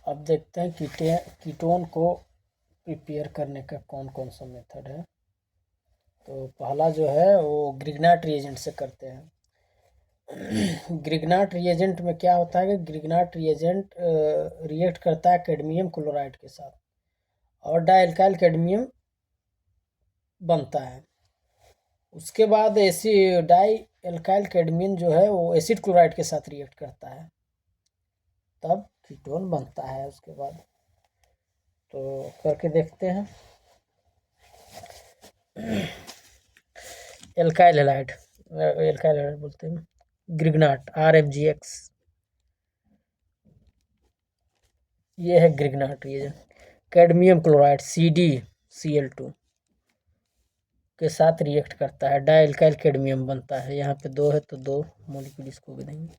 अब देखते हैं कीटोन को प्रिपेयर करने का कौन कौन सा मेथड है। तो पहला जो है वो ग्रिग्नाट रिएजेंट से करते हैं। ग्रिग्नाट रिएजेंट में क्या होता है कि ग्रिग्नाट रिएजेंट रिएक्ट करता है कैडमियम क्लोराइड के साथ और डाइल्काइल कैडमियम बनता है। उसके बाद डाई एल्काइल कैडमियम जो है वो एसिड क्लोराइड के साथ रिएक्ट करता है, तब कीटोन बनता है। उसके बाद तो करके देखते हैं। एल्काइल हैलाइड बोलते हैं, ग्रिग्नाट RFGX, ये है ग्रिग्नाट रिएजेंट। कैडमियम क्लोराइड CdCl2 के साथ रिएक्ट करता है, डाइल्काइल कैडमियम बनता है। यहाँ पे 2 है तो 2 मॉलिक्यूल इसको भी देंगे।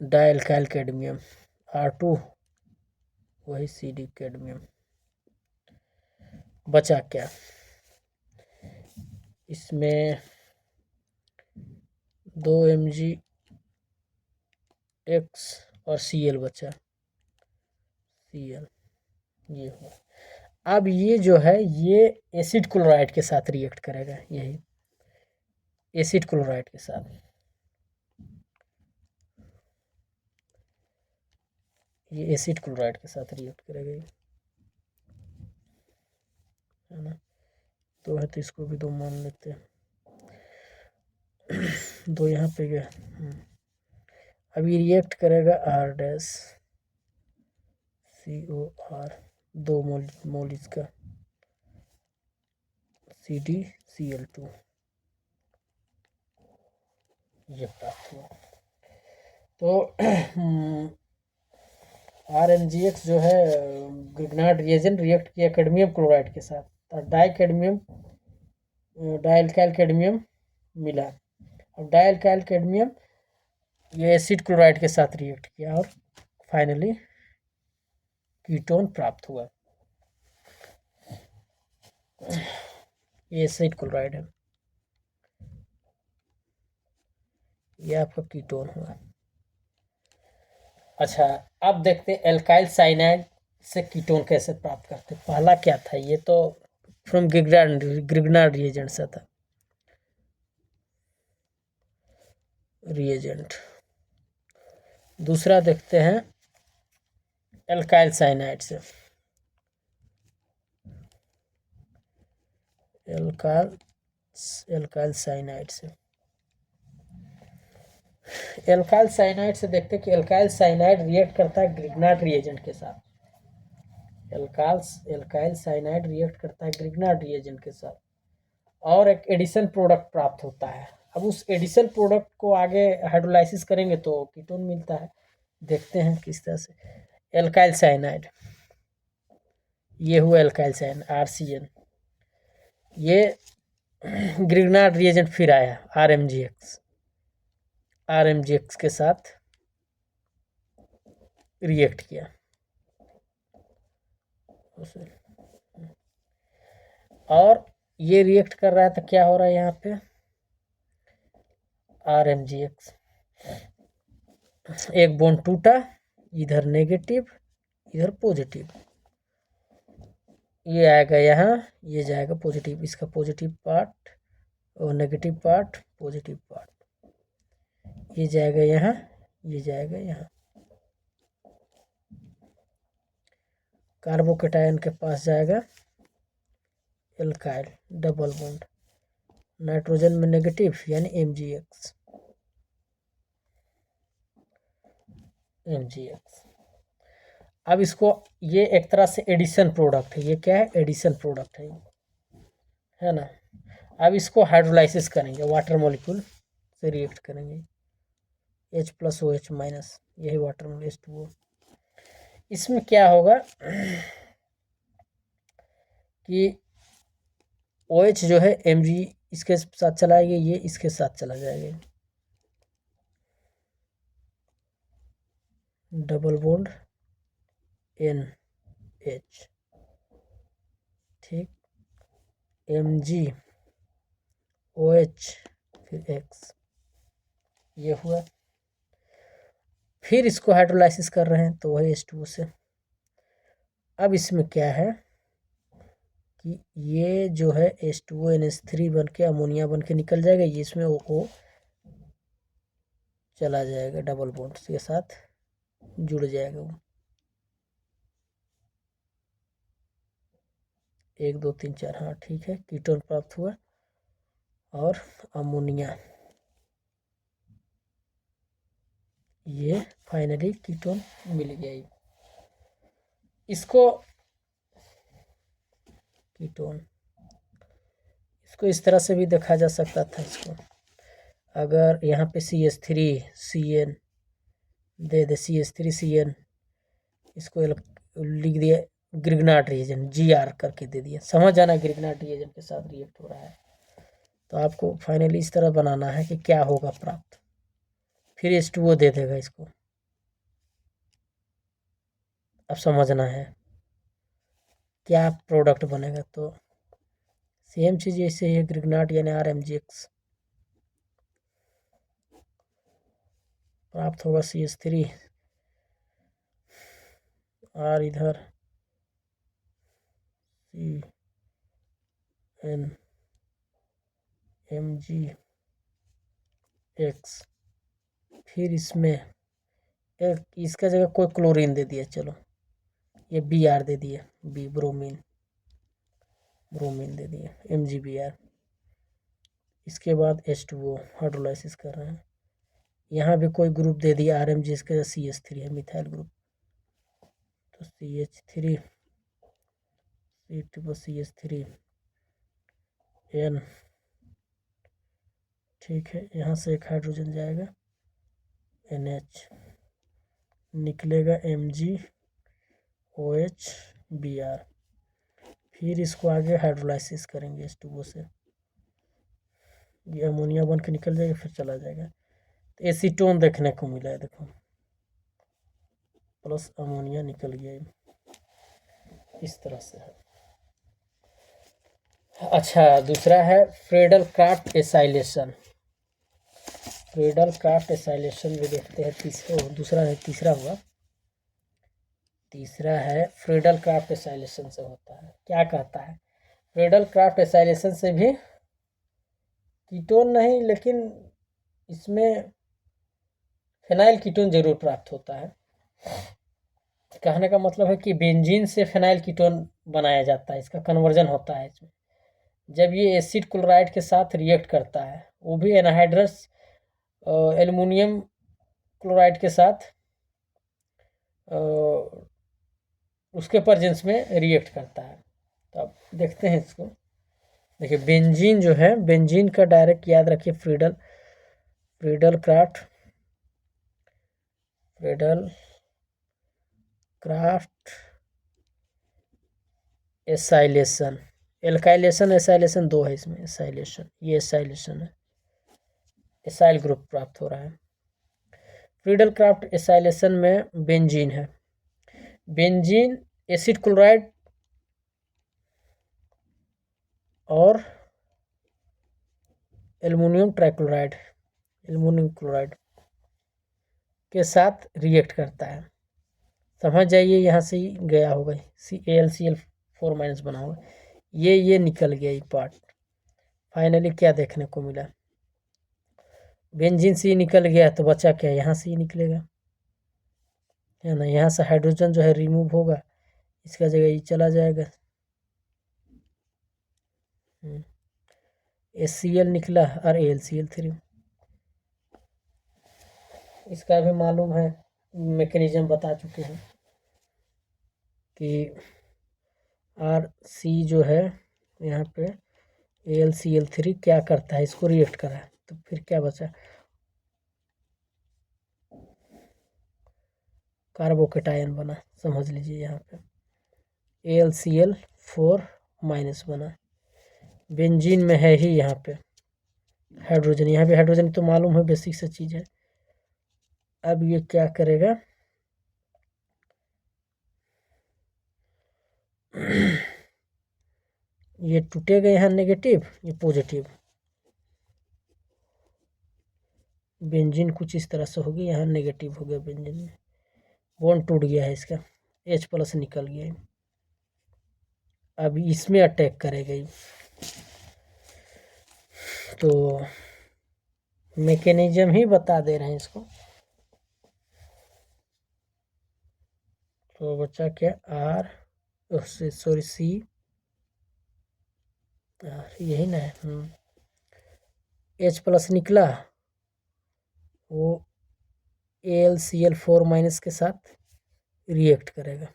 डाइल्काइल कैडमियम R2, वही CD कैडमियम। बचा क्या इसमें? 2 Mg X और Cl बचा, Cl ये हुआ। अब ये जो है ये एसिड क्लोराइड के साथ रिएक्ट करेगा, यही एसिड क्लोराइड के साथ, ये एसिड क्लोराइड के साथ रिएक्ट करेगा, है ना। 2 है तो इसको भी 2 मान लेते हैं। 2 यहाँ पे गया। अभी रिएक्ट करेगा R' COR, 2 मोल इसका CdCl2, ये प्राप्त हुआ। तो RMGX जो है ग्रिग्नाट रिएजेंट रिएक्ट किया कैडमियम क्लोराइड के साथ और डाइल्काइल कैडमियम मिला। अब डाइल्काइल कैडमियम ये एसिड क्लोराइड के साथ रिएक्ट किया और फाइनली कीटोन प्राप्त हुआ। ये एसिड क्लोराइड है, ये आपका कीटोन हुआ। अच्छा, अब देखते हैं एल्काइल साइनाइड से कीटोन कैसे प्राप्त करते हैं। पहला क्या था, ये तो फ्रॉम ग्रिग्नाट रिएजेंट से था रिएजेंट। दूसरा देखते हैं एल्काइल साइनाइड से। एल्काइल साइनाइड से देखते हैं कि एल्काइल साइनाइड रिएक्ट करता है ग्रिग्नाट रिएजेंट के साथ। एल्काइल साइनाइड रिएक्ट करता है ग्रिग्नाट रिएजेंट के साथ और एक एडिशन प्रोडक्ट प्राप्त होता है। अब उस एडिशन प्रोडक्ट को आगे हाइड्रोलाइसिस करेंगे तो कीटोन मिलता है। देखते हैं किस तरह से। एल्काइल साइनाइड, ये हुआ एल्काइल साइनाइड RCN। ये ग्रिग्नाट रिएजेंट फिर आया RMGX के साथ रिएक्ट किया और ये रिएक्ट कर रहा है तो क्या हो रहा है यहाँ पे RMGX, एक बॉन्ड टूटा, इधर नेगेटिव इधर पॉजिटिव, ये आएगा यहाँ, ये जाएगा पॉजिटिव, इसका पॉजिटिव पार्ट और नेगेटिव पार्ट, पॉजिटिव पार्ट, ये जाएगा यहाँ, ये जाएगा यहाँ। कार्बोकेटायन के पास जाएगा एल्काइल डबल बॉन्ड, नाइट्रोजन में नेगेटिव यानी MgX। अब इसको, ये एक तरह से एडिशन प्रोडक्ट है, ये क्या है एडिशन प्रोडक्ट है ना। अब इसको हाइड्रोलाइसिस करेंगे, वाटर मॉलिक्यूल से रिएक्ट करेंगे, H+OH-, यही वाटर मॉलिक्यूल H2O। इसमें क्या होगा कि OH जो है Mg इसके साथ चलाएंगे, ये इसके साथ चला जाएगा, डबल बॉन्ड NH, ठीक, MgOH फिर X, ये हुआ। फिर इसको हाइड्रोलाइसिस कर रहे हैं तो वही H2O से। अब इसमें क्या है कि ये जो है H2O बन के अमोनिया बन के निकल जाएगा, ये इसमें O चला जाएगा, डबल बॉन्ड के साथ जुड़ जाएगा वो। 1 2 3 4, हाँ ठीक है, कीटोन प्राप्त हुआ और अमोनिया, ये फाइनली कीटोन मिल गया। इसको कीटोन, इसको इस तरह से भी देखा जा सकता था। इसको अगर यहाँ पे CH3CN दे दे, CH3CN, इसको लिख दिया ग्रिग्नार्ड रिएजेंट, GR करके दे दिया, समझ जाना ग्रिग्नार्ड रिएजेंट के साथ रिएक्ट हो रहा है। तो आपको फाइनली इस तरह बनाना है कि क्या होगा प्राप्त, फिर H2O दे देगा इसको। अब समझना है क्या प्रोडक्ट बनेगा। तो सेम चीज़ ऐसे ही है, ग्रिग्नार्ड यानी RMgX प्राप्त होगा, CH3 और इधर CNMgX, फिर इसमें एक इसका जगह कोई क्लोरीन दे दिया, चलो ये Br दे दिया, ब्रोमीन दे दिया, MgBr। इसके बाद H2O हाइड्रोलाइसिस कर रहे हैं, यहाँ भी कोई ग्रुप दे दिया RMG, इसका CH3 है, मिथाइल ग्रुप, तो CH3 CH3 N, ठीक है, यहाँ से एक हाइड्रोजन जाएगा NH, निकलेगा MgOH Br। फिर इसको आगे हाइड्रोलाइसिस करेंगे H2O से, ये अमोनिया बन के निकल जाएगा, फिर चला जाएगा। तो एसीटोन देखने को मिला है, देखो प्लस अमोनिया निकल गया, इस तरह से है। अच्छा, दूसरा है Friedel Crafts acylation. Friedel Crafts acylation भी देखते हैं, दूसरा है, तीसरा हुआ, तीसरा है फ्रेडल क्राफ्ट एसाइलेशन से होता है। क्या कहता है, फ्रेडल क्राफ्ट एसाइलेशन से भी कीटोन नहीं, लेकिन इसमें फेनाइल कीटोन जरूर प्राप्त होता है। कहने का मतलब है कि बेंजीन से फेनाइल कीटोन बनाया जाता है, इसका कन्वर्जन होता है इसमें। जब ये एसिड क्लोराइड के साथ रिएक्ट करता है, वो भी एनहाइड्रस एल्युमिनियम क्लोराइड के साथ उसके प्रेजेंस में रिएक्ट करता है। तो अब देखते हैं इसको। देखिए बेंजीन जो है, बेंजीन का डायरेक्ट याद रखिए, Friedel Crafts acylation, alkylation acylation दो है इसमें, एसाइलेशन, ये एसाइलेशन है, एसाइल ग्रुप प्राप्त हो रहा है। फ्रीडल क्राफ्ट एसाइलेशन में बेंजीन है, बेंजीन एसिड क्लोराइड और एल्युमिनियम ट्राइक्लोराइड, एल्युमिनियम क्लोराइड के साथ रिएक्ट करता है। समझ जाइए, यहाँ से ही गया होगा, CaCl4- बना होगा, ये निकल गया ये पार्ट। फाइनली क्या देखने को मिला, बेंजीन से ही निकल गया, तो बचा क्या, यहाँ से ही निकलेगा, है ना। यहाँ से हाइड्रोजन जो है रिमूव होगा, इसका जगह ये चला जाएगा, HCl निकला और AlCl3। इसका भी मालूम है, मैकेनिज्म बता चुके हैं कि RC जो है यहाँ पे AlCl3 क्या करता है, इसको रिएक्ट करा है, तो फिर क्या बचा, कार्बोकेटायन बना, समझ लीजिए। यहाँ पे AlCl4- बना, बेंजीन में है ही यहाँ पे हाइड्रोजन, यहाँ पे हाइड्रोजन तो मालूम है, बेसिक सा चीज़ है। अब ये क्या करेगा, ये टूटेगा यहाँ नेगेटिव, ये पॉजिटिव, बेंजीन कुछ इस तरह से होगी, यहाँ नेगेटिव हो गया बेंजीन में, बॉन्ड टूट गया है इसका, H+ निकल गया है। अब इसमें अटैक करेगा ये, तो मैकेनिज्म ही बता दे रहे हैं इसको। तो बचा क्या, सॉरी C, यही ना है, H+ निकला, वो AlCl4- के साथ रिएक्ट करेगा।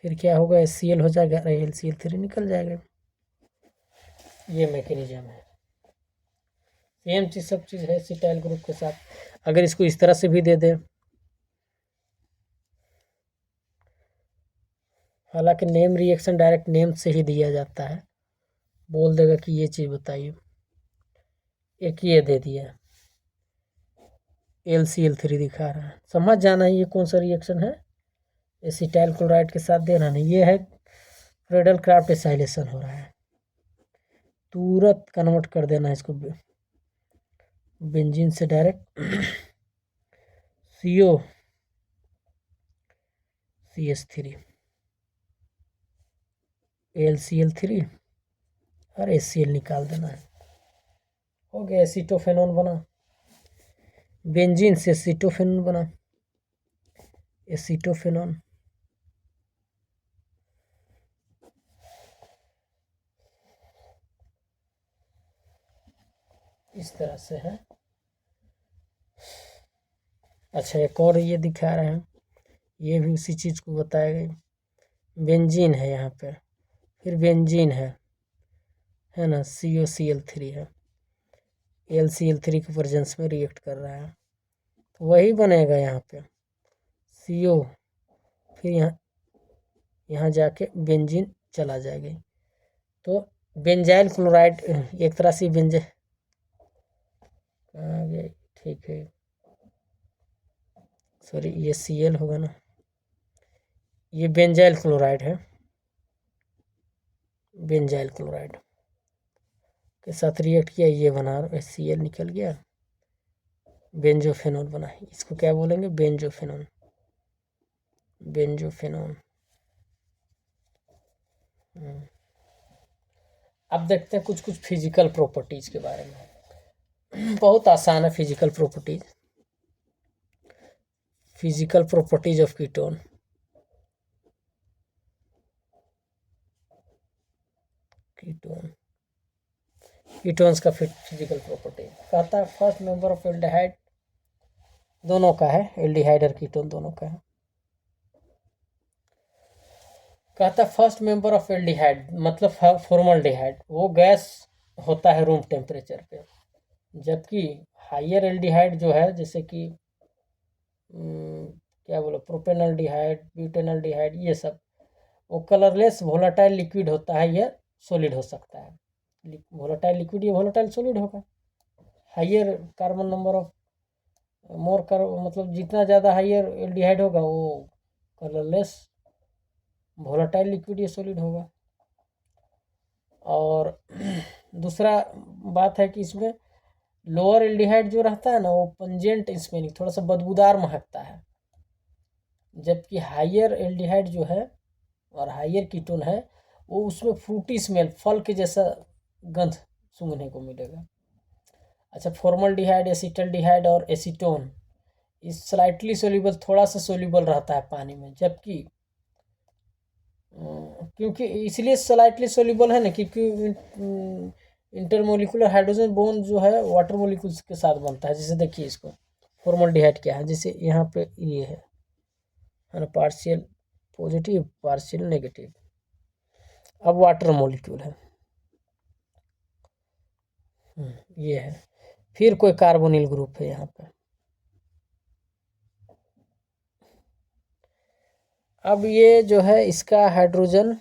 फिर क्या होगा, HCl हो जाएगा, AlCl3 निकल जाएगा। ये मैकेनिज्म है, सेम चीज सब चीज है एसिटाइल ग्रुप के साथ। अगर इसको इस तरह से भी दे दे, हालांकि नेम रिएक्शन डायरेक्ट नेम से ही दिया जाता है, बोल देगा कि ये चीज बताइए। एक ये दे दिया, AlCl3 दिखा रहा है, समझ जाना है ये कौन सा रिएक्शन है, एसिटाइल क्लोराइड के साथ देना नहीं, ये है फ्रेडल क्राफ्ट एसाइलेशन हो रहा है, तुरंत कन्वर्ट कर देना है इसको बेंजीन से डायरेक्ट CO CH3 AlCl3 और HCl निकाल देना है, हो गया एसीटोफेनॉन बना, बेंजीन से एसीटोफेनॉन बना, एसीटोफेनॉन। इस तरह से है। अच्छा, एक और ये दिखा रहे हैं, ये भी उसी चीज को बताएगा, बेंजीन है यहाँ पे, फिर बेंजीन है ना, COCl3 है, AlCl3 के प्रेजेंस में रिएक्ट कर रहा है, तो वही बनेगा यहाँ पे CO, फिर यहाँ जाके बेंजीन चला जाएगा, तो बेंजाइल क्लोराइड एक तरह से आगे, ठीक है, सॉरी ये Cl होगा ना, ये बेंजाइल क्लोराइड है, बेंजाइल क्लोराइड के साथ रिएक्ट किया, ये बना HCl निकल गया, बेंजोफेनॉल बना, इसको क्या बोलेंगे, बेंजोफेनॉल, बेंजोफेनॉल। अब देखते हैं कुछ कुछ फिजिकल प्रॉपर्टीज के बारे में, बहुत आसान है physical properties, physical properties of ketone. Ketones का फिजिकल प्रॉपर्टी कहता है, फर्स्ट मेंबर ऑफ एल्डिहाइड, दोनों का है, एल्डिहाइड और कीटोन दोनों का है। कहता है फर्स्ट मेंबर ऑफ एल्डिहाइड मतलब फॉर्मल्डिहाइड, वो गैस होता है रूम टेम्परेचर पे, जबकि हायर एल्डिहाइड जो है, जैसे कि क्या बोलो, प्रोपेनल्डिहाइड, ब्यूटेनल्डिहाइड, ये सब वो कलरलेस वोलेटाइल लिक्विड होता है, यह सॉलिड हो सकता है, वोलेटाइल लिक्विड ये वोलेटाइल सॉलिड होगा। Higher carbon number of more कर मतलब जितना ज़्यादा हायर एल्डिहाइड होगा वो कलरलेस वोलेटाइल लिक्विड ये सॉलिड होगा। और दूसरा बात है कि इसमें लोअर एल्डिहाइड जो रहता है ना, वो पंजेंट स्मेलिंग, थोड़ा सा बदबूदार महकता है, जबकि हायर एल्डिहाइड जो है और हायर कीटोन है, वो उसमें फ्रूटी स्मेल, फल के जैसा गंध सूंघने को मिलेगा। अच्छा, फॉर्मल्डिहाइड, एसिटल्डिहाइड और एसीटोन इस स्लाइटली सोल्यूबल, थोड़ा सा सोल्यूबल रहता है पानी में, जबकि क्योंकि इसलिए स्लाइटली सोल्यूबल है ना, क्योंकि इंटरमोलिकुलर हाइड्रोजन बॉन्ड जो है वाटर मोलिकुल्स के साथ बनता है। जैसे देखिए इसको, फॉर्मल्डिहाइड क्या है, जैसे यहाँ पे ये है ना, पार्शियल पॉजिटिव पार्शियल नेगेटिव, अब वाटर मॉलिक्यूल है, ये है, फिर कोई कार्बोनिल ग्रुप है यहाँ पे। अब ये जो है इसका हाइड्रोजन,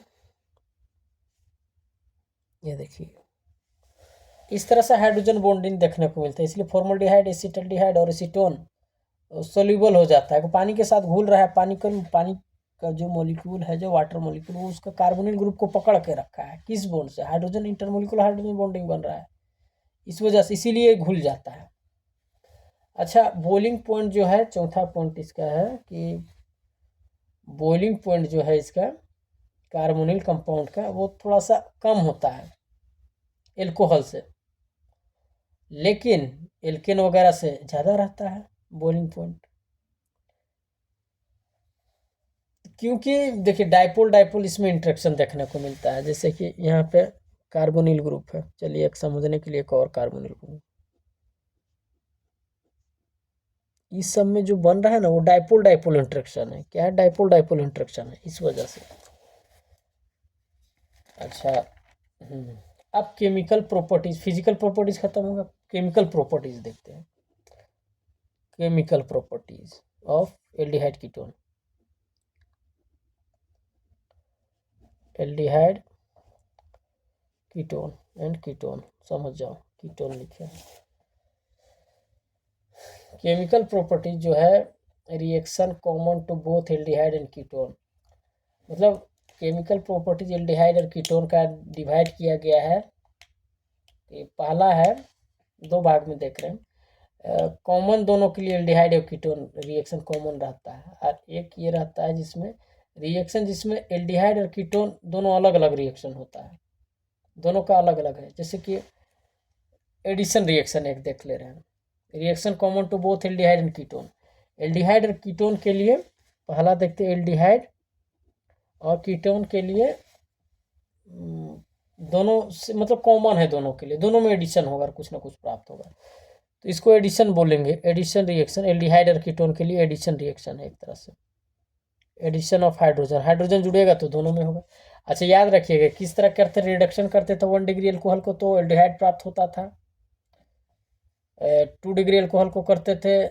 ये देखिए इस तरह से हाइड्रोजन बॉन्डिंग देखने को मिलता है, इसलिए फॉर्मल्डिहाइड, एसिटल्डिहाइड और एसीटोन सोल्यूबल हो जाता है, पानी के साथ घुल रहा है, पानी का जो मॉलिक्यूल है, जो वाटर मॉलिक्यूल, वो उसका कार्बोनिल ग्रुप को पकड़ के रखा है। किस बॉन्ड से? हाइड्रोजन इंटरमोलिकुलर हाइड्रोजन बॉन्डिंग बन रहा है, इस वजह से, इसीलिए घुल जाता है। अच्छा, बॉइलिंग पॉइंट जो है, चौथा पॉइंट इसका है कि बॉइलिंग पॉइंट जो है इसका कार्बोनिल कंपाउंड का, वो थोड़ा सा कम होता है एल्कोहल से, लेकिन एल्केन वगैरह से ज़्यादा रहता है बॉइलिंग पॉइंट। क्योंकि देखिए डाइपोल डाइपोल इसमें इंटरेक्शन देखने को मिलता है, जैसे कि यहाँ पे कार्बोनिल ग्रुप है। चलिए एक समझने के लिए एक और कार्बोनिल ग्रुप, इस सब में जो बन रहा है ना, वो डाइपोल डाइपोल इंटरेक्शन है। क्या है? डाइपोल डाइपोल इंटरेक्शन है, इस वजह से। अच्छा, अब केमिकल प्रॉपर्टीज, फिजिकल प्रॉपर्टीज खत्म होगा, केमिकल प्रॉपर्टीज देखते हैं। Chemical properties of aldehyde ketone. Aldehyde ketone and ketone, समझ जाओ, कीटोन लिखे। केमिकल प्रॉपर्टीज जो है, reaction common to both aldehyde and ketone, मतलब केमिकल प्रॉपर्टीज एल्डिहाइड और कीटोन का डिवाइड किया गया है। ये पहला है, दो भाग में देख रहे हैं। कॉमन दोनों के लिए एल्डिहाइड और कीटोन रिएक्शन कॉमन रहता है, और एक ये रहता है जिसमें रिएक्शन, जिसमें एल्डिहाइड और कीटोन दोनों अलग अलग रिएक्शन होता है, दोनों का अलग अलग है। जैसे कि एडिशन रिएक्शन एक देख ले रहे हैं, reaction common to both aldehyde and ketone. Aldehyde और कीटोन के लिए पहला देखते हैं, एल्डिहाइड और कीटोन के लिए दोनों से मतलब कॉमन है, दोनों के लिए, दोनों में एडिशन होगा, कुछ ना कुछ प्राप्त होगा, तो इसको एडिशन बोलेंगे। एडिशन रिएक्शन, एल्डिहाइड और कीटोन के लिए एडिशन रिएक्शन है एक तरह से, एडिशन ऑफ हाइड्रोजन, हाइड्रोजन जुड़ेगा तो दोनों में होगा। अच्छा, याद रखिएगा किस तरह करते, रिडक्शन करते थे 1 डिग्री अल्कोहल को तो एल्डिहाइड प्राप्त होता था, 2 डिग्री अल्कोहल को करते थे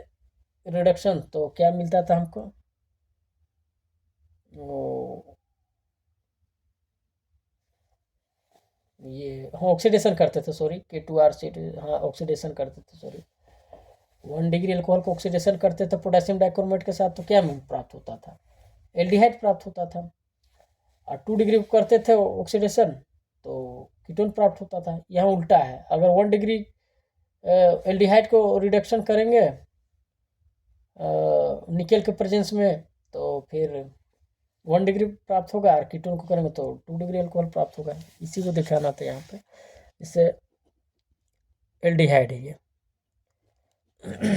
रिडक्शन तो क्या मिलता था हमको, वो ये ऑक्सीडेशन करते थे, सॉरी, K2R हाँ ऑक्सीडेशन करते थे, सॉरी, 1 डिग्री अल्कोहल को ऑक्सीडेशन करते थे पोटेशियम डाइक्रोमेट के साथ, तो क्या प्राप्त होता था? एल्डिहाइड प्राप्त होता था। और 2 डिग्री को करते थे ऑक्सीडेशन तो कीटोन प्राप्त होता था। यहाँ उल्टा है, अगर 1 डिग्री एल्डिहाइड को रिडक्शन करेंगे निकेल के प्रेजेंस में तो फिर 1 डिग्री प्राप्त होगा, और कीटोन को करेंगे तो 2 डिग्री अल्कोहल प्राप्त होगा। इसी को दिखाना था यहाँ पे, इससे एल्डिहाइड है ये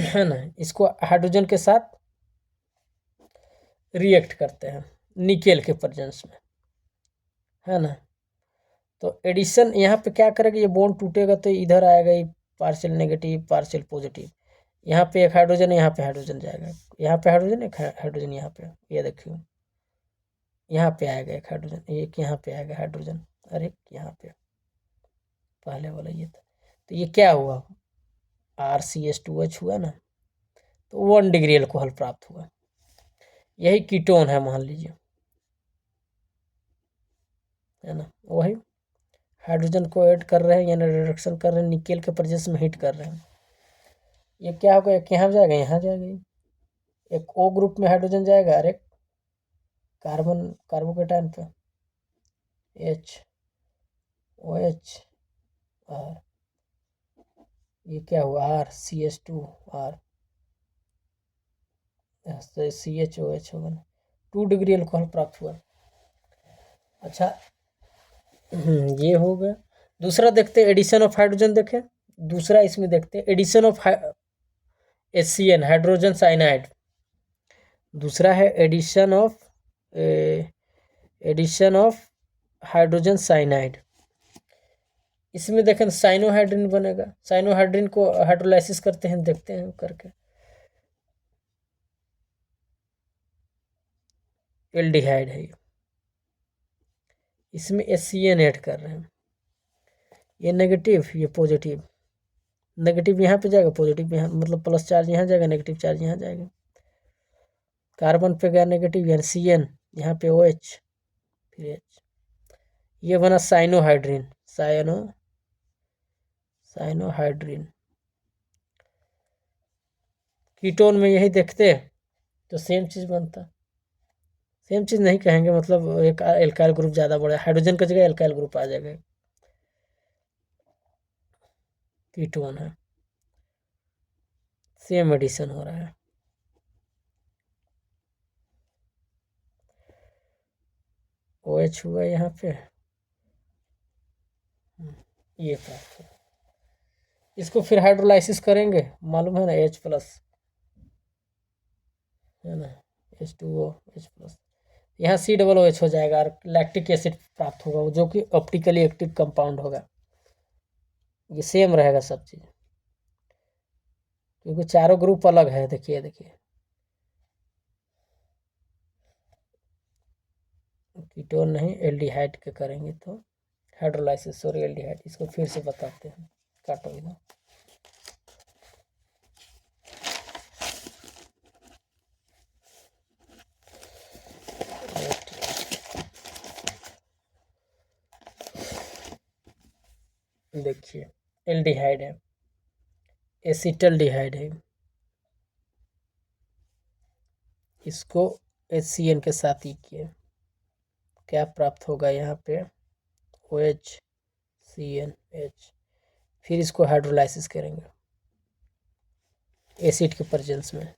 है ना। इसको हाइड्रोजन के साथ रिएक्ट करते हैं निकेल के प्रेजेंस में, है ना। तो एडिशन यहाँ पे क्या करेगा, ये बॉन्ड टूटेगा तो इधर आएगा ये पार्शियल नेगेटिव पार्शियल पॉजिटिव, यहाँ पे एक हाइड्रोजन है, यहाँ पे हाइड्रोजन जाएगा, यहाँ पे हाइड्रोजन, एक हाइड्रोजन यहाँ पे, ये देखिए यहाँ पे आएगा एक हाइड्रोजन, एक यहाँ पे आएगा हाइड्रोजन, और एक यहाँ पे, पहले वाला ये था। तो ये क्या हुआ, RCH2H हुआ ना, तो 1 डिग्री अल्कोहल प्राप्त हुआ, यही कीटोन है मान लीजिए, है ना। वही हाइड्रोजन को ऐड कर रहे हैं, यानी रिडक्शन कर रहे हैं, निकेल के प्रेजेंस में हीट कर रहे हैं। ये क्या होगा, एक यहाँ जाएगा, यहाँ जाएगा, एक O ग्रुप में हाइड्रोजन जाएगा, और एक कार्बन कार्बोकेटाइन पे HOH, और ये क्या हुआ, RCH2R, CHOH होगा ना, 2 डिग्री अल्कोहल प्राप्त हुआ। अच्छा, ये हो गया। दूसरा देखते हैं, एडिशन ऑफ हाइड्रोजन देखें, दूसरा इसमें देखते हैं addition of HCN, hydrogen cyanide. दूसरा है एडिशन ऑफ हाइड्रोजन साइनाइड। इसमें देखें साइनोहाइड्रिन बनेगा, साइनोहाइड्रिन को हाइड्रोलाइसिस करते हैं, देखते हैं करके, एल्डिहाइड है ये, इसमें HCN ऐड कर रहे हैं, ये नेगेटिव ये पॉजिटिव, नेगेटिव यहाँ पे जाएगा, पॉजिटिव यहाँ, मतलब प्लस चार्ज यहाँ जाएगा, नेगेटिव चार्ज यहाँ जाएगा, कार्बन पे गया नेगेटिव, यानी CN, यहाँ पे OH, फिर H, ये बना साइनोहाइड्रिन, साइनोहाइड्रिन। कीटोन में यही देखते हैं तो सेम चीज बनता, सेम चीज़ नहीं कहेंगे, मतलब एक एल्काइल ग्रुप ज़्यादा बड़ा, हाइड्रोजन की जगह एल्काइल ग्रुप आ जाएगा, कीटोन है, सेम एडिशन हो रहा है। OH हुआ यहाँ पे, ये प्राप्त हुआ। इसको फिर हाइड्रोलाइसिस करेंगे, मालूम है ना, H+, है ना, H2O H+, यहाँ COOH हो जाएगा और लैक्टिक एसिड प्राप्त होगा, जो कि ऑप्टिकली एक्टिव कंपाउंड होगा। ये सेम रहेगा सब चीज़, क्योंकि चारों ग्रुप अलग है। देखिए कीटोन नहीं, एल्डिहाइड के करेंगे तो हाइड्रोलाइसिस, सॉरी एल्डिहाइड। इसको फिर से बताते हैं, काटो इधर। देखिए एल्डिहाइड है, एसिटल्डिहाइड है, इसको HCN के साथ ही किए, क्या प्राप्त होगा यहाँ पे, OH CnH। फिर इसको हाइड्रोलाइसिस करेंगे एसिड के प्रेजेंस में।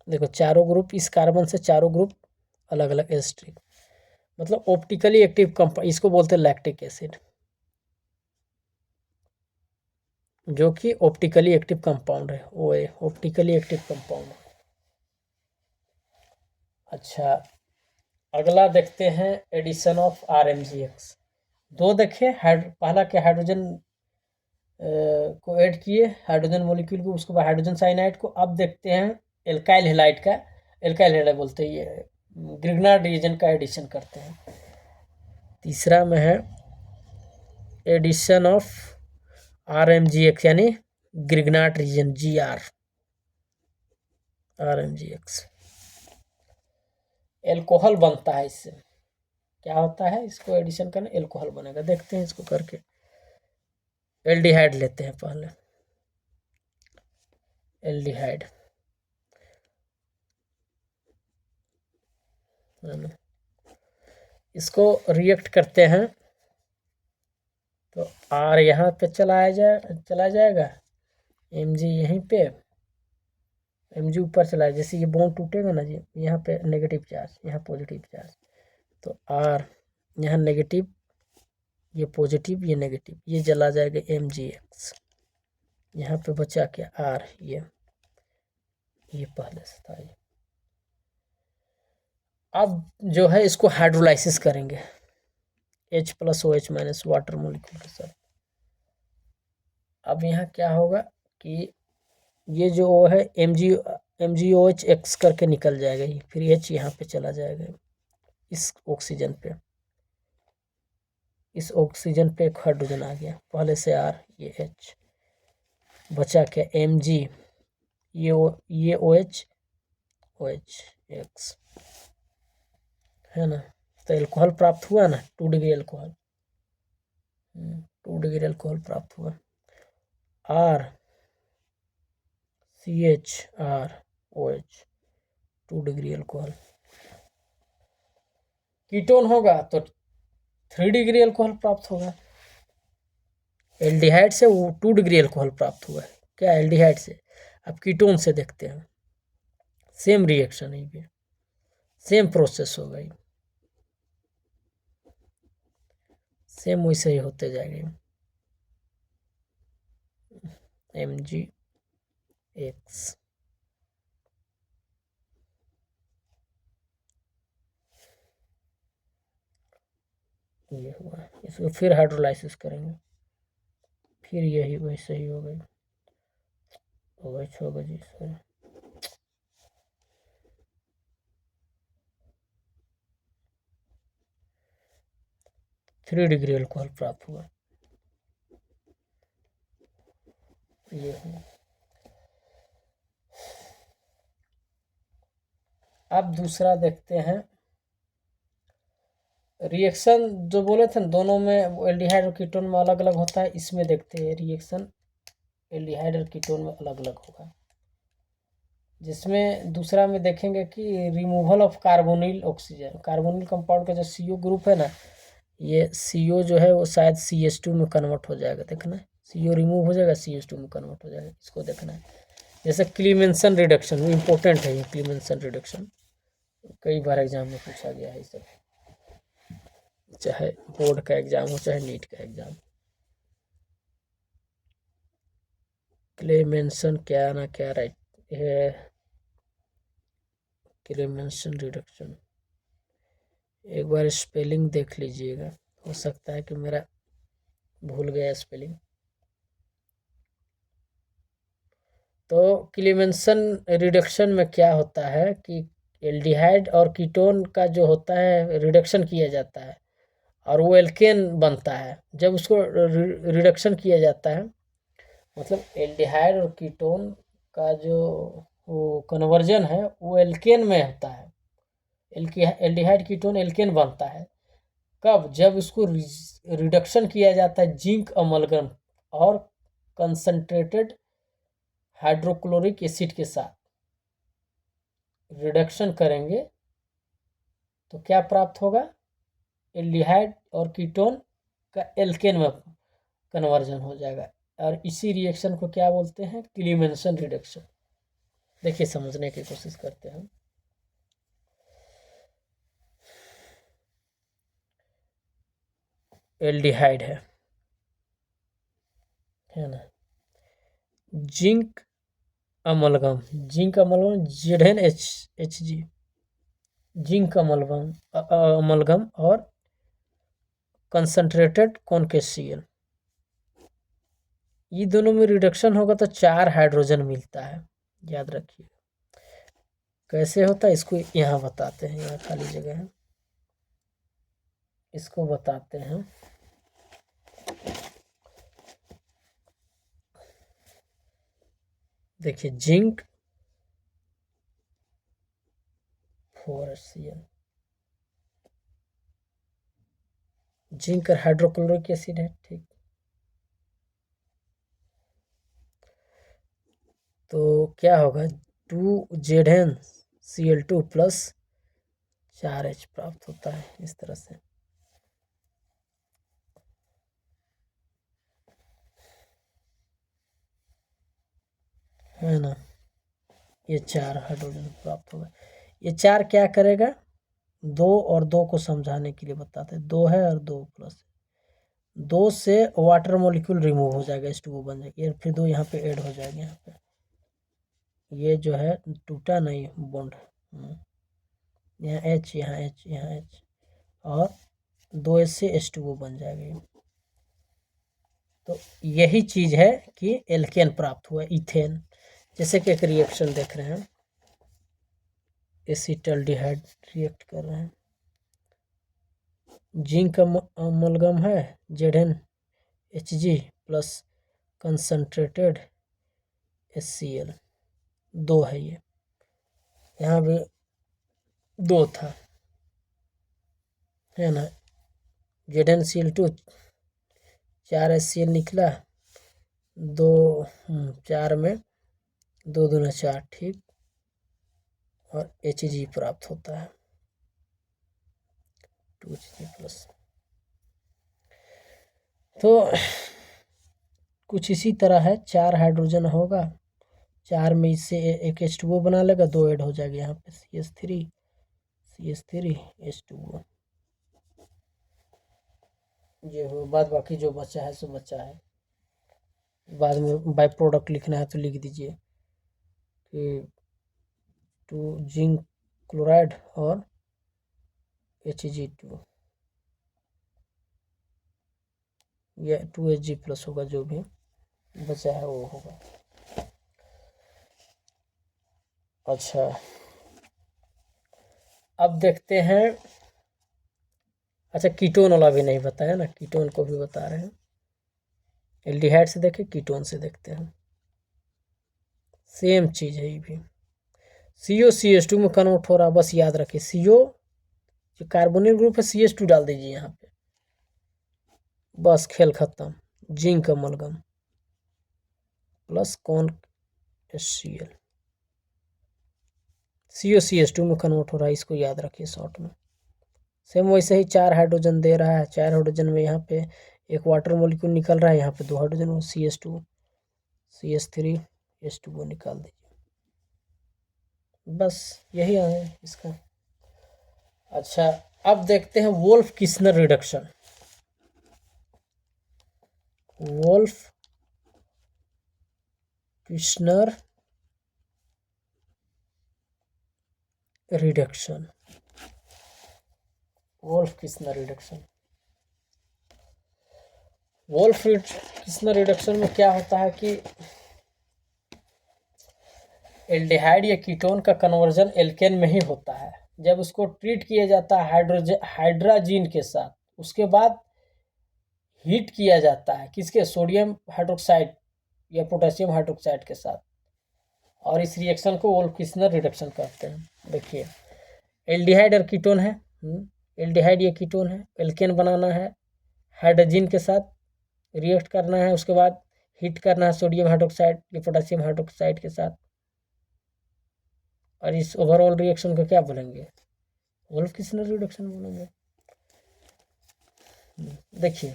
देखो चारों ग्रुप, इस कार्बन से चारों ग्रुप अलग अलग एस्ट्रिक, मतलब ऑप्टिकली एक्टिव कंपाउंड, इसको बोलते हैं लैक्टिक एसिड, जो कि ऑप्टिकली एक्टिव कंपाउंड है, वो है ऑप्टिकली एक्टिव कंपाउंड। अच्छा, अगला देखते हैं एडिशन ऑफ RMGX। दो देखे, पहला क्या, हाइड्रोजन को ऐड किए, हाइड्रोजन मॉलिक्यूल को, उसके बाद हाइड्रोजन साइनाइड को। अब देखते हैं एल्काइल हैलाइड का, एल्काइल हैलाइड बोलते हैं, ये ग्रिग्नार्ड रीजन का एडिशन करते हैं। तीसरा में है एडिशन ऑफ RMGX, यानी ग्रिग्नार्ड रीजन, RMGX। एल्कोहल बनता है इससे, क्या होता है, इसको एडिशन करना, एल्कोहल बनेगा। देखते हैं इसको करके। एल्डिहाइड लेते हैं पहले, एल्डिहाइड है ना, इसको रिएक्ट करते हैं तो R यहाँ पे चला जाएगा, Mg यहीं पे, Mg ऊपर चला है, जैसे ये बॉन्ड टूटेगा ना जी, यहाँ पे नेगेटिव चार्ज, यहाँ पॉजिटिव चार्ज, तो R यहाँ नेगेटिव, ये पॉजिटिव, ये नेगेटिव, ये चला जाएगा MgX। यहाँ पे बचा क्या, R, ये पहले से था ये। अब जो है इसको हाइड्रोलाइसिस करेंगे H+OH- वाटर मोलिक्यूल के साथ। अब यहाँ क्या होगा कि ये जो O है MgOH करके निकल जाएगा, ये फिर H यहाँ पे चला जाएगा, इस ऑक्सीजन पे, इस ऑक्सीजन पे एक हाइड्रोजन आ गया, पहले से R, ये H, बचा क्या, Mg, ये OH है ना, तो एल्कोहल प्राप्त हुआ ना, 2 डिग्री एल्कोहल, 2 डिग्री एल्कोहल प्राप्त हुआ। R CH R OH, 2 degree alcohol. Ketone होगा तो 3 डिग्री एल्कोहल प्राप्त होगा। एल्डिहाइड से वो 2 डिग्री एल्कोहल प्राप्त हुआ है, क्या, एल्डिहाइड से। अब कीटोन से देखते हैं, सेम रिएक्शन है, ये सेम प्रोसेस होगा, सेम वैसे ही होते जाएगा। MgX, ये हुआ, इसको फिर हाइड्रोलाइसिस करेंगे, फिर यही वैसे ही होगा, OH होगा जी, सॉरी, 3 डिग्री एल्कोहल प्राप्त हुआ, ये हुआ। अब दूसरा देखते हैं रिएक्शन जो बोले थे ना दोनों में एल्डिहाइड और कीटोन में अलग अलग होता है, इसमें देखते हैं रिएक्शन एल्डिहाइड और कीटोन में अलग अलग होगा। जिसमें दूसरा में देखेंगे कि removal of carbonyl oxygen, carbonyl compound का जो CO ग्रुप है ना, ये CO जो है वो शायद CH2 में कन्वर्ट हो जाएगा, देखना है CO रिमूव हो जाएगा CH2 में कन्वर्ट हो जाएगा, इसको देखना है। जैसे क्लीमेंसन रिडक्शन इंपॉर्टेंट है, ये क्लीमेंसन रिडक्शन कई बार एग्जाम में पूछा गया है, सब चाहे बोर्ड का एग्जाम हो चाहे नीट का एग्जाम। क्लेमेंसन क्या ना क्या राइट है, क्लेमेंसन रिडक्शन एक बार स्पेलिंग देख लीजिएगा, हो सकता है कि मेरा भूल गया स्पेलिंग। तो क्लीमेंसन रिडक्शन में क्या होता है कि एल्डिहाइड और कीटोन का जो होता है रिडक्शन किया जाता है और वो एल्केन बनता है। जब उसको रिडक्शन किया जाता है मतलब एल्डिहाइड और कीटोन का जो वो कन्वर्जन है वो एल्केन में होता है, एल्डिहाइड कीटोन एल्केन बनता है। कब? जब उसको रिडक्शन किया जाता है जिंक अमलगम और कंसंट्रेटेड हाइड्रोक्लोरिक एसिड के साथ रिडक्शन करेंगे तो क्या प्राप्त होगा? एल्डिहाइड और कीटोन का एल्केन में कन्वर्जन हो जाएगा और इसी रिएक्शन को क्या बोलते हैं? क्लीमेंसन रिडक्शन। देखिए समझने की कोशिश करते हैं। एल्डिहाइड है ना, zinc amalgam, zinc amalgam ZnHG, zinc amalgam और कंसंट्रेटेड कॉन्केसियल, ये दोनों में रिडक्शन होगा तो 4 हाइड्रोजन मिलता है। याद रखिए कैसे होता है, इसको यहाँ बताते हैं, यहाँ खाली जगह है, इसको बताते हैं। देखिए zinc 4HCl, zinc hydrochloric acid है, ठीक। तो क्या होगा 2ZnCl2 प्लस 4H प्राप्त होता है इस तरह से। है ना, ये 4 हाइड्रोजन प्राप्त होगा। ये 4 क्या करेगा? 2 और 2 को समझाने के लिए बताते हैं, 2 है और 2 प्लस 2 से वाटर मॉलिक्यूल रिमूव हो जाएगा, H2O बन जाएगा, फिर 2 यहाँ पे ऐड हो जाएगा। यहाँ पे ये जो है टूटा नहीं बॉन्ड, यहाँ H, यहाँ H, यहाँ H और 2H से H2O बन जाएगा। तो यही चीज है कि एल्केन प्राप्त हुआ, इथेन। जैसे कि एक रिएक्शन देख रहे हैं, एसिटल्डिहाइड रिएक्ट कर रहे हैं, जिंक अमलगम है ZnHG प्लस कंसंट्रेटेड HCl, 2 है ये, यहाँ भी 2 था, है ना। ZnCl2 4HCl निकला, 2 4 में 2 दूना 4, ठीक, और Hg प्राप्त होता है 2Hg प्लस। तो कुछ इसी तरह है, 4 हाइड्रोजन होगा, 4 में इससे एक H2O बना लेगा, 2 ऐड हो जाएगा यहाँ पे CH3 H2O, ये हो। बाद बाकी जो बचा है सो बचा है, बाद में बाई प्रोडक्ट लिखना है तो लिख दीजिए कि 2 जिंक क्लोराइड और Hg2, या 2Hg प्लस होगा, जो भी बचा है वो होगा। अच्छा अब देखते हैं, अच्छा कीटोन वाला भी नहीं बताया ना, कीटोन को भी बता रहे हैं। एल्डिहाइड से देखें, कीटोन से देखते हैं, सेम चीज है ये भी। CO CH2 में कन्वर्ट हो रहा, बस याद रखिए CO जो कार्बोनिल ग्रुप है CH2 डाल दीजिए यहाँ पे, बस खेल खत्म। जिंक अमलगम प्लस कौन HCl, COCH2 में कन्वर्ट हो रहा है, इसको याद रखिए शॉर्ट में। सेम वैसे ही 4 हाइड्रोजन दे रहा है, 4 हाइड्रोजन में यहाँ पे एक वाटर मॉलिक्यूल निकल रहा है, यहाँ पे 2 हाइड्रोजन में CH2 CH3 H2O निकाल दीजिए, बस यही है इसका। अच्छा अब देखते हैं Wolff Kishner reduction. Wolff Kishner reduction, Wolff Kishner reduction. Wolff Kishner reduction में क्या होता है कि एल्डिहाइड या कीटोन का कन्वर्जन एल्केन में ही होता है। जब उसको ट्रीट किया जाता है हाइड्राजीन के साथ, उसके बाद हीट किया जाता है किसके, सोडियम हाइड्रोक्साइड या पोटेशियम हाइड्रोक्साइड के साथ, और इस रिएक्शन को वोल्फ किस्नर रिडक्शन कहते हैं। देखिए एल्डिहाइड और कीटोन है, एल्डिहाइड या कीटोन है, एल्केन बनाना है, हाइड्रोजन के साथ रिएक्ट करना है, उसके बाद हीट करना है सोडियम हाइड्रोक्साइड या पोटेशियम हाइड्रोक्साइड के साथ, और इस ओवरऑल रिएक्शन को क्या बोलेंगे, वोल्फ किस्नर रिडक्शन बोलेंगे। देखिए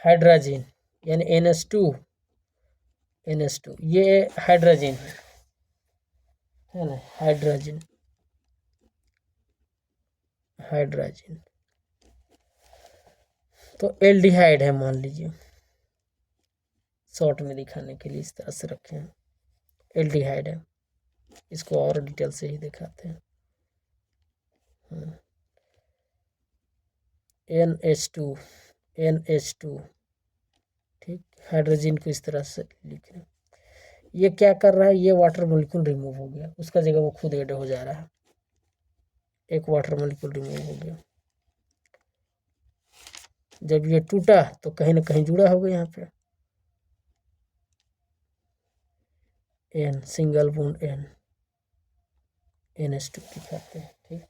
हाइड्रोजन यानी NH2 ये हाइड्रोजन है ना, हाइड्रोजन तो एल्डिहाइड है मान लीजिए, शॉर्ट में दिखाने के लिए इस तरह से रखे हैं, एल्डिहाइड है। इसको और डिटेल से ही दिखाते हैं। NH2 ठीक, हाइड्रोजन को इस तरह से लिख रहे हैं। ये क्या कर रहा है, ये वाटर मॉलिक्यूल रिमूव हो गया, उसका जगह वो खुद ऐड हो जा रहा है, एक वाटर मॉलिक्यूल रिमूव हो गया। जब ये टूटा तो कहीं ना कहीं जुड़ा होगा, यहाँ पे N सिंगल बॉन्ड NH2 दिखाते हैं। ठीक,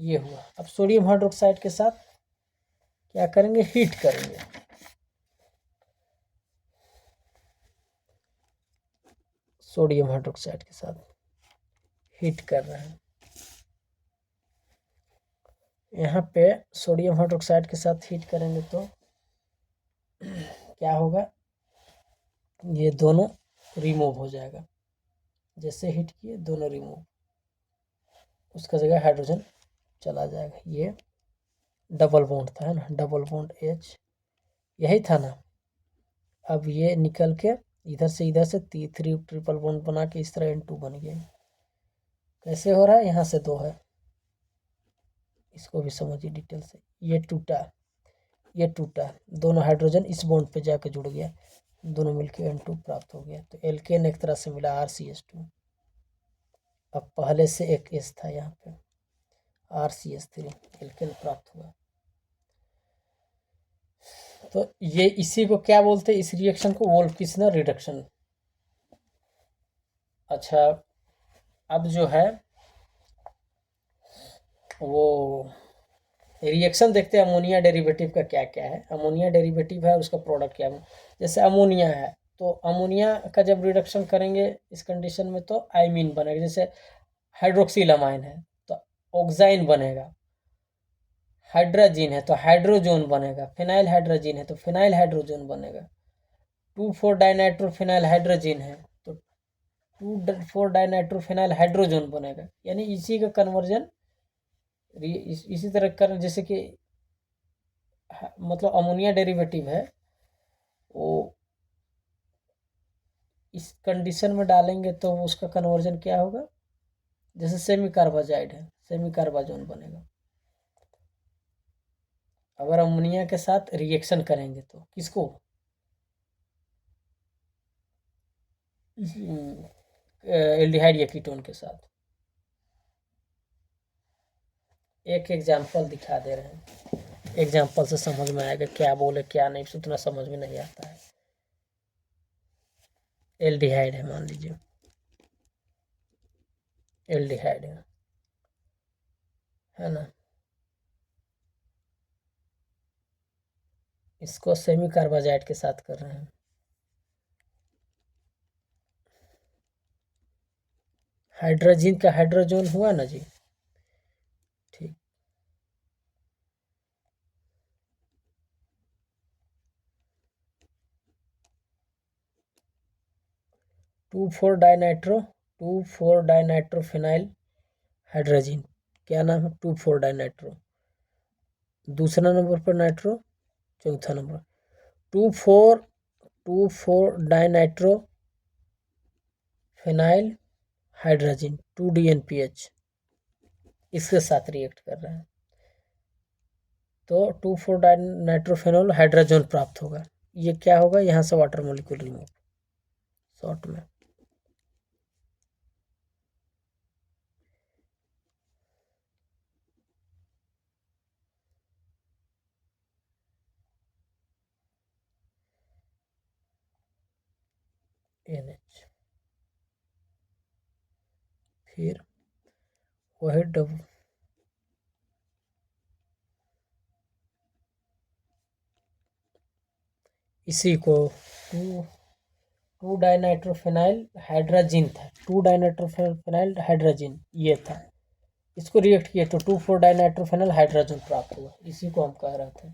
ये हुआ। अब सोडियम हाइड्रोक्साइड के साथ क्या करेंगे, हीट करेंगे। सोडियम हाइड्रोक्साइड के साथ हीट कर रहे हैं। यहाँ पे सोडियम हाइड्रोक्साइड के साथ हीट करेंगे तो क्या होगा, ये दोनों रिमूव हो जाएगा। जैसे हीट किए दोनों रिमूव, उसका जगह हाइड्रोजन चला जाएगा। ये डबल बॉन्ड था, है ना, डबल बॉन्ड H यही था ना। अब ये निकल के इधर से 3 ट्रिपल बॉन्ड बना के इस तरह N2 बन गया। कैसे हो रहा है, यहाँ से 2 है, इसको भी समझिए डिटेल से। ये टूटा, दोनों हाइड्रोजन इस बॉन्ड पे जाके जुड़ गया, दोनों मिलके N2 प्राप्त हो गया। तो एल्केन एक तरह से मिला RCH2। अब पहले से एक S था यहाँ पे, RCH3 एल्केन प्राप्त हुआ। तो ये इसी को क्या बोलते हैं, इस रिएक्शन को वोल्फ किस्नर रिडक्शन। अच्छा अब जो है वो रिएक्शन देखते हैं अमोनिया डेरिवेटिव का क्या क्या है। अमोनिया डेरिवेटिव है, उसका प्रोडक्ट क्या है। जैसे अमोनिया है तो अमोनिया का जब रिडक्शन करेंगे इस कंडीशन में तो आइमीन बनेगा। जैसे हाइड्रोक्सिल अमाइन है तो ऑक्साइन बनेगा, हाइड्रोजीन है तो हाइड्रोजोन बनेगा, फिनाइल हाइड्रोजीन है तो फिनाइल हाइड्रोजोन बनेगा, 2,4 डाइनाइट्रोफिनाइल हाइड्रोजीन है तो 2,4 डाइनाइट्रोफिनाइल हाइड्रोजोन बनेगा। यानी इसी का कन्वर्जन इसी तरह कर, जैसे कि मतलब अमोनिया डेरिवेटिव है वो इस कंडीशन में डालेंगे तो उसका कन्वर्जन क्या होगा, जैसे सेमी कार्बाजाइड है, सेमी कार्बाजोन बनेगा। अगर अमोनिया के साथ रिएक्शन करेंगे तो किसको, एल्डिहाइड या कीटोन के साथ। एक एग्जांपल दिखा दे रहे हैं, एग्जांपल से समझ में आएगा क्या बोले क्या नहीं, उतना समझ में नहीं आता है। एल्डिहाइड है मान लीजिए, एल्डिहाइड है, है ना। इसको सेमी कार्बाजाइट के साथ कर रहे हैं। हाइड्रोजन का हाइड्रोजन हुआ ना जी। ठीक। 2,4-डाइनाइट्रोफिनाइल हाइड्रोजन, क्या नाम है, 2,4-डाइनाइट्रो। दूसरा नंबर पर नाइट्रो, चौथा नंबर 2,4-डाइनाइट्रो फिनाइल हाइड्रोजन 2DNPH, इसके साथ रिएक्ट कर रहा है तो 2,4-डाइनाइट्रोफिनोल हाइड्रोजन प्राप्त होगा। ये क्या होगा, यहाँ से वाटर मोलिक्यूल रिमूव, शॉर्ट में। NH, फिर वही इसी को 2,2-डाइनाइट्रोफिनाइल हाइड्रोजन था, 2,डाइनाइट्रोफिनाइल हाइड्रोजन ये था, इसको रिएक्ट किए तो 2,4-डाइनाइट्रोफिनाइल हाइड्रोजन प्राप्त हुआ। इसी को हम कह रहे थे।